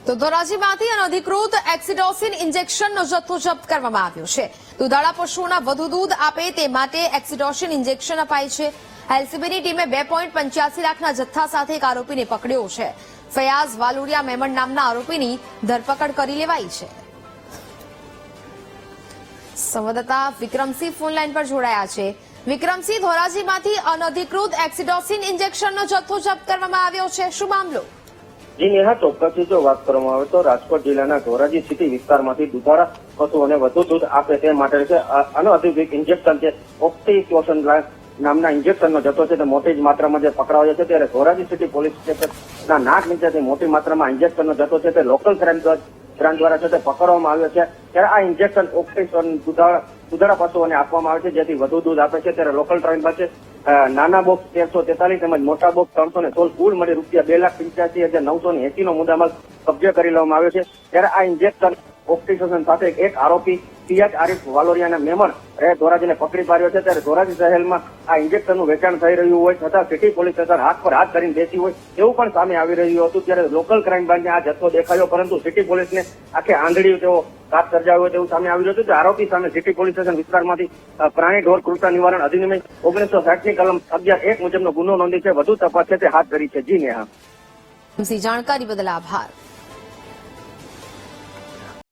તો ધોરાજીમાંથી અનધિકૃત એક્સિડોસિન ઇન્જેક્શનનો જથ્થો જપ્ત કરવામાં આવ્યો છે। દુધાળા પશુઓના વધુ દૂધ આપે તે માટે એક્સિડોસિન ઇન્જેક્શન અપાય છે। એલસીબીની ટીમે 2.85 લાખના જથ્થા સાથે એક આરોપીને પકડ્યો છે। ફયાઝ વાલુડિયા મેમણ નામના આરોપીની ધરપકડ કરી લેવાઈ છે। સંવાદદાતા વિક્રમસિંહ ફોનલાઈન પર જોડાયા છે। વિક્રમસિંહ, ધોરાજીમાંથી અનધિકૃત એક્સિડોસિન ઇન્જેક્શનનો જથ્થો જપ્ત કરવામાં આવ્યો છે, શું મામલો? જી નેહા, ચોક્કસથી જો વાત કરવામાં આવે તો રાજકોટ જિલ્લાના ધોરાજી સિટી વિસ્તારમાંથી દુધાળા પશુઓને વધુ દૂધ આપે તે માટે છે અનધિકૃત ઇન્જેક્શન છે ઓક્સિટોસિન નામના ઇન્જેક્શનનો જથ્થો છે તે મોટી જ માત્રામાં જે પકડાયો છે, ત્યારે ધોરાજી સિટી પોલીસ સ્ટેશનના નાક નીચેથી મોટી માત્રામાં ઇન્જેક્શનનો જથ્થો છે તે લોકલ ક્રાઇમ બ્રાન્ચ દ્વારા છે તે પકડવામાં આવ્યો છે। ત્યારે આ ઇન્જેક્શન ઓક્સિટોસિન દુધાળા પશુઓને આપવામાં આવે છે જેથી વધુ દૂધ આપે છે। ત્યારે લોકલ ક્રાઇમ બ્રાન્ચે નાના બોક્સ 1343 તેમજ મોટા બોક્સ 316 કુલ મળી ₹2,85,980 નો મુદ્દામાલ કબજે કરી લેવામાં આવ્યો છે। ત્યારે આ ઇન્જેક્શન ઓક્સિટોસિન સાથે એક આરોપી ફયાઝ આરિફ વાલોરિયાના મેમણ ધોરાજીને પકડી પાડ્યો છે। ત્યારે ધોરાજી શહેરમાં આ ઇન્જેક્શનનું વેચાણ થઈ રહ્યું હોય છતાં સિટી પોલીસ સ્ટેશન હાથ પર હાથ ધરીને બેસી હોય એવું પણ સામે આવી રહ્યું હતું। ત્યારે લોકલ ક્રાઇમ બ્રાન્ચને આ જથ્થો દેખાયો, પરંતુ સિટી પોલીસને આખે આંધળી તેઓ કાપ સર્જાયો હોય તેવું સામે આવી રહ્યું હતું। આરોપી સામે સિટી પોલીસ સ્ટેશન વિસ્તારમાંથી પ્રાણી ઢોર ક્રૂરતા નિવારણ અધિનિયમ 1960 ની કલમ 11(1) મુજબનો ગુનો નોંધી છે। વધુ તપાસ છે તે હાથ ધરી છે। જી નેહા, જાણકારી બદલ આભાર।